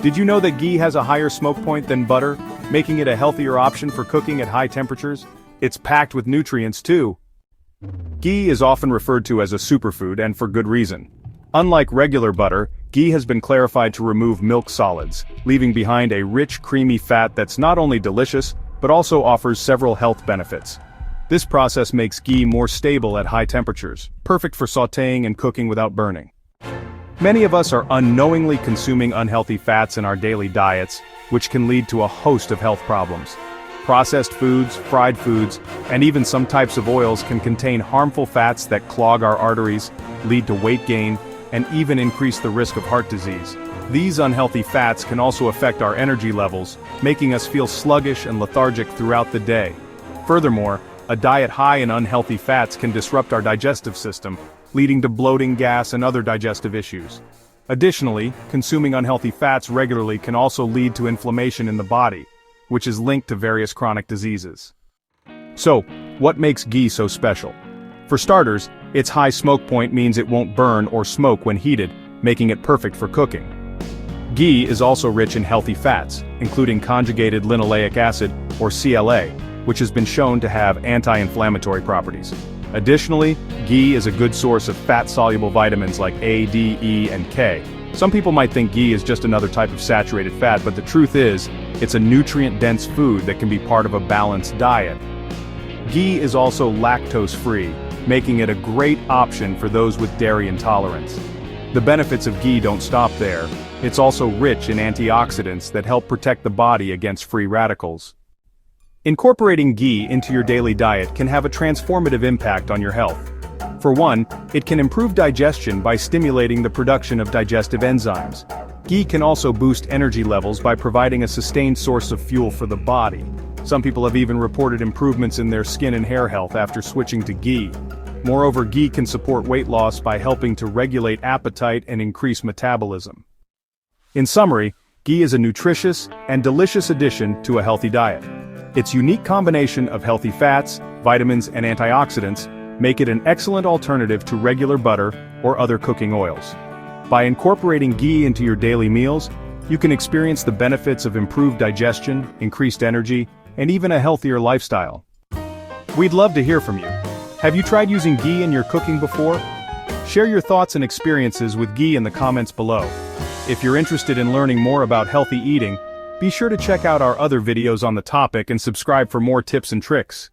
Did you know that ghee has a higher smoke point than butter, making it a healthier option for cooking at high temperatures? It's packed with nutrients too. Ghee is often referred to as a superfood, and for good reason. Unlike regular butter, ghee has been clarified to remove milk solids, leaving behind a rich, creamy fat that's not only delicious, but also offers several health benefits. This process makes ghee more stable at high temperatures, perfect for sautéing and cooking without burning. Many of us are unknowingly consuming unhealthy fats in our daily diets, which can lead to a host of health problems. Processed foods, fried foods, and even some types of oils can contain harmful fats that clog our arteries, lead to weight gain, and even increase the risk of heart disease. These unhealthy fats can also affect our energy levels, making us feel sluggish and lethargic throughout the day. Furthermore, a diet high in unhealthy fats can disrupt our digestive system, leading to bloating, gas, and other digestive issues. Additionally, consuming unhealthy fats regularly can also lead to inflammation in the body, which is linked to various chronic diseases. So, what makes ghee so special? For starters, its high smoke point means it won't burn or smoke when heated, making it perfect for cooking. Ghee is also rich in healthy fats, including conjugated linoleic acid, or CLA, which has been shown to have anti-inflammatory properties. Additionally, ghee is a good source of fat-soluble vitamins like A, D, E, and K. Some people might think ghee is just another type of saturated fat, but the truth is, it's a nutrient-dense food that can be part of a balanced diet. Ghee is also lactose-free, making it a great option for those with dairy intolerance. The benefits of ghee don't stop there. It's also rich in antioxidants that help protect the body against free radicals. Incorporating ghee into your daily diet can have a transformative impact on your health. For one, it can improve digestion by stimulating the production of digestive enzymes. Ghee can also boost energy levels by providing a sustained source of fuel for the body. Some people have even reported improvements in their skin and hair health after switching to ghee. Moreover, ghee can support weight loss by helping to regulate appetite and increase metabolism. In summary, ghee is a nutritious and delicious addition to a healthy diet. Its unique combination of healthy fats, vitamins, and antioxidants make it an excellent alternative to regular butter or other cooking oils. By incorporating ghee into your daily meals, you can experience the benefits of improved digestion, increased energy, and even a healthier lifestyle. We'd love to hear from you. Have you tried using ghee in your cooking before? Share your thoughts and experiences with ghee in the comments below. If you're interested in learning more about healthy eating, be sure to check out our other videos on the topic and subscribe for more tips and tricks.